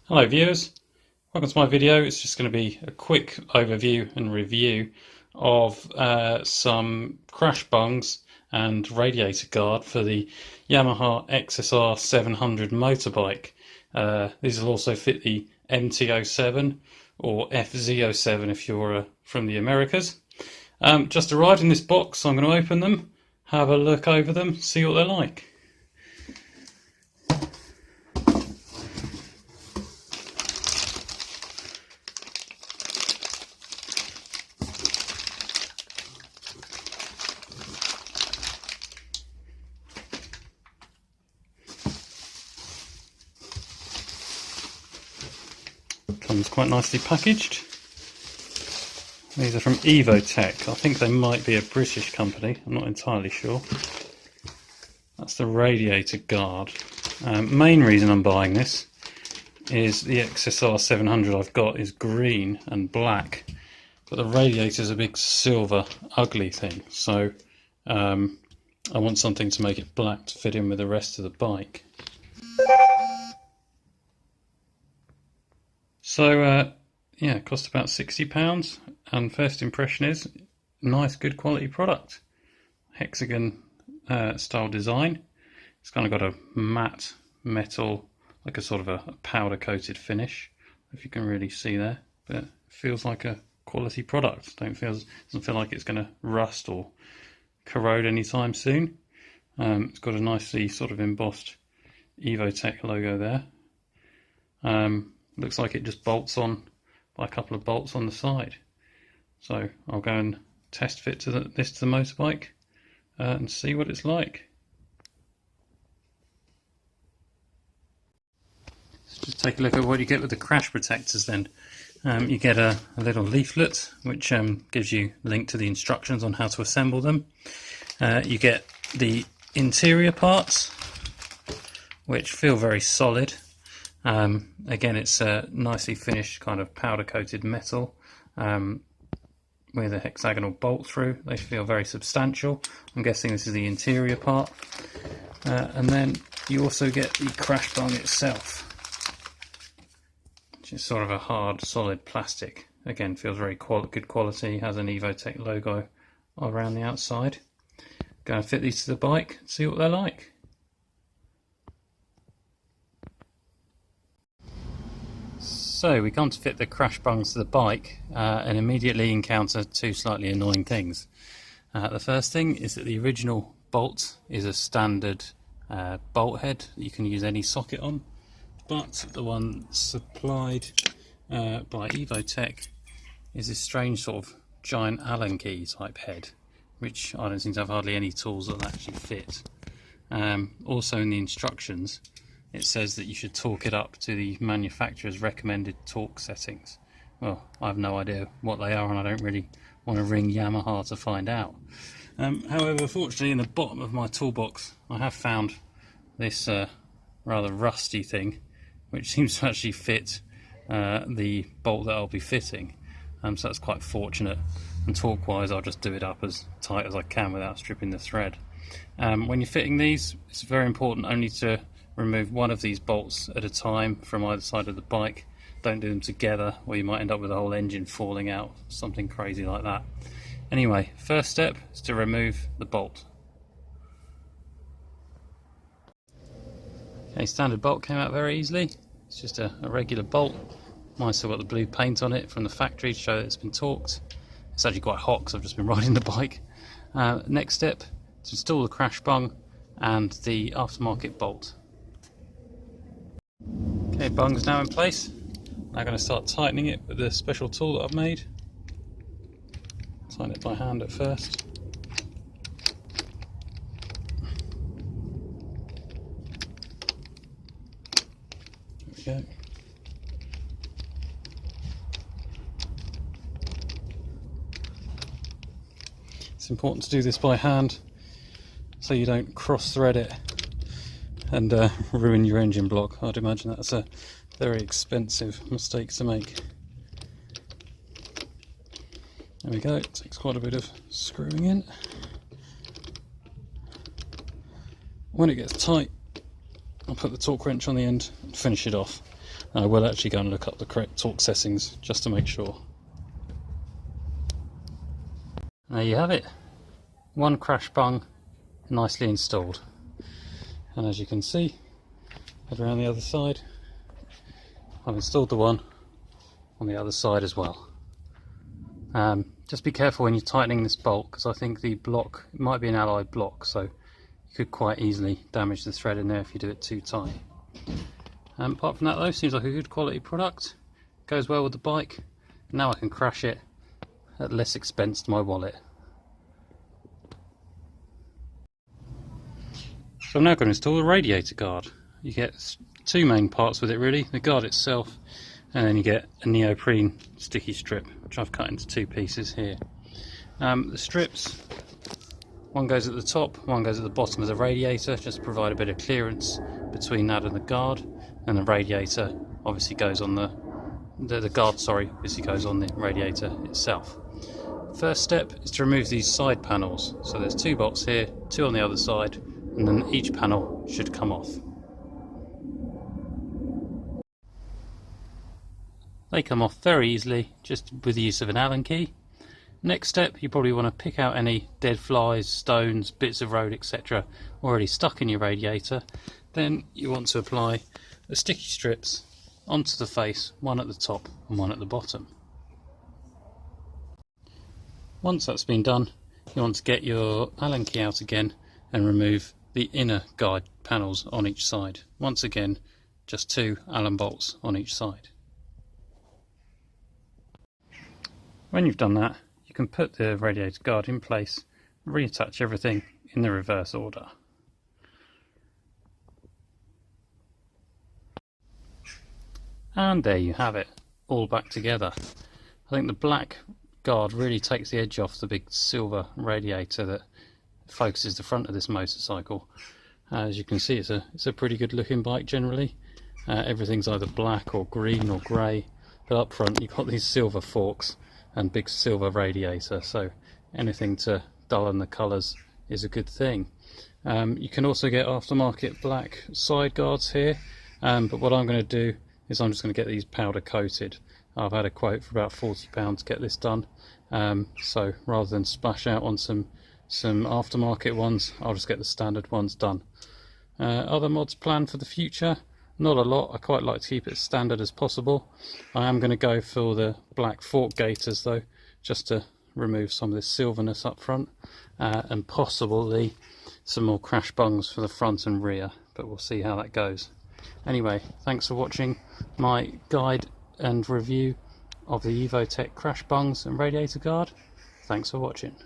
Hello viewers, welcome to my video. It's just going to be a quick overview and review of some crash bungs and radiator guard for the Yamaha XSR700 motorbike. These will also fit the MT07 or FZ07 if you're from the Americas. Just arrived in this box, so I'm going to open them, have a look over them, see what they're like. Comes quite nicely packaged. These are from Evotech. I think they might be a British company, I'm not entirely sure. That's the Radiator Guard. Main reason I'm buying this is the XSR700 I've got is green and black, but the radiator is a big silver ugly thing, so I want something to make it black to fit in with the rest of the bike. So yeah, it cost about £60, and first impression is nice, good quality product. Hexagon style design. It's kind of got a matte metal, like a sort of a powder coated finish, if you can really see there, but it feels like a quality product. Doesn't feel like it's going to rust or corrode anytime soon. It's got a nicely sort of embossed Evotech logo there. Looks like it just bolts on by a couple of bolts on the side. So I'll go and test fit this to the motorbike and see what it's like. So just take a look at what you get with the crash protectors then. You get a little leaflet which gives you a link to the instructions on how to assemble them. You get the interior parts, which feel very solid. Again, it's a nicely finished kind of powder coated metal with a hexagonal bolt through. They feel very substantial. I'm guessing this is the interior part. And then you also get the crash bung itself, which is sort of a hard, solid plastic. Again, feels very good quality, has an Evotech logo around the outside. Go and fit these to the bike, see what they're like. So we come to fit the crash bungs to the bike and immediately encounter two slightly annoying things. The first thing is that the original bolt is a standard bolt head that you can use any socket on, but the one supplied by Evotech is this strange sort of giant Allen key type head, which I don't seem to have hardly any tools that actually fit. Also in the instructions it says that you should torque it up to the manufacturer's recommended torque settings. Well, I have no idea what they are, and I don't really want to ring Yamaha to find out. However, fortunately in the bottom of my toolbox I have found this rather rusty thing, which seems to actually fit the bolt that I'll be fitting. So that's quite fortunate, and torque wise I'll just do it up as tight as I can without stripping the thread. When you're fitting these, it's very important only to remove one of these bolts at a time from either side of the bike. Don't do them together or you might end up with the whole engine falling out, something crazy like that. Anyway, first step is to remove the bolt. Okay, standard bolt came out very easily. It's just a regular bolt. Mine's still got the blue paint on it from the factory to show that it's been torqued. It's actually quite hot because I've just been riding the bike. Next step, to install the crash bung and the aftermarket bolt. Okay, bung's now in place. I'm going to start tightening it with the special tool that I've made. Tighten it by hand at first. There we go. It's important to do this by hand so you don't cross thread it and ruin your engine block. I'd imagine that's a very expensive mistake to make. There we go, it takes quite a bit of screwing in. When it gets tight, I'll put the torque wrench on the end and finish it off. And I will actually go and look up the correct torque settings just to make sure. There you have it, one crash bung nicely installed. And as you can see, head around the other side, I've installed the one on the other side as well. Just be careful when you're tightening this bolt, because I think the block, it might be an alloy block, so you could quite easily damage the thread in there if you do it too tight. Apart from that though, seems like a good quality product, goes well with the bike. Now I can crash it at less expense to my wallet. So I'm now going to install the radiator guard. You get two main parts with it really, the guard itself, and then you get a neoprene sticky strip, which I've cut into two pieces here. The strips, one goes at the top, one goes at the bottom of the radiator, just to provide a bit of clearance between that and the guard, and the radiator obviously goes on the guard, sorry, obviously goes on the radiator itself. First step is to remove these side panels. So there's two bolts here, two on the other side, and then each panel should come off. They come off very easily, just with the use of an Allen key. Next step, you probably want to pick out any dead flies, stones, bits of road, etc. already stuck in your radiator. Then you want to apply the sticky strips onto the face, one at the top and one at the bottom. Once that's been done, you want to get your Allen key out again and remove the inner guide panels on each side. Once again, just two Allen bolts on each side. When you've done that, you can put the radiator guard in place and reattach everything in the reverse order. And there you have it, all back together. I think the black guard really takes the edge off the big silver radiator that focuses the front of this motorcycle. As you can see, it's a pretty good looking bike generally. Everything's either black or green or grey, but up front you've got these silver forks and big silver radiator, so anything to dull the colours is a good thing. You can also get aftermarket black side guards here, but what I'm going to do is I'm just going to get these powder coated. I've had a quote for about £40 to get this done, so rather than splash out on some aftermarket ones, I'll just get the standard ones done. Other mods planned for the future? Not a lot. I quite like to keep it as standard as possible. I am going to go for the black fork gaiters though, just to remove some of this silverness up front, and possibly some more crash bungs for the front and rear, but we'll see how that goes. Anyway, thanks for watching my guide and review of the Evotech crash bungs and radiator guard. Thanks for watching.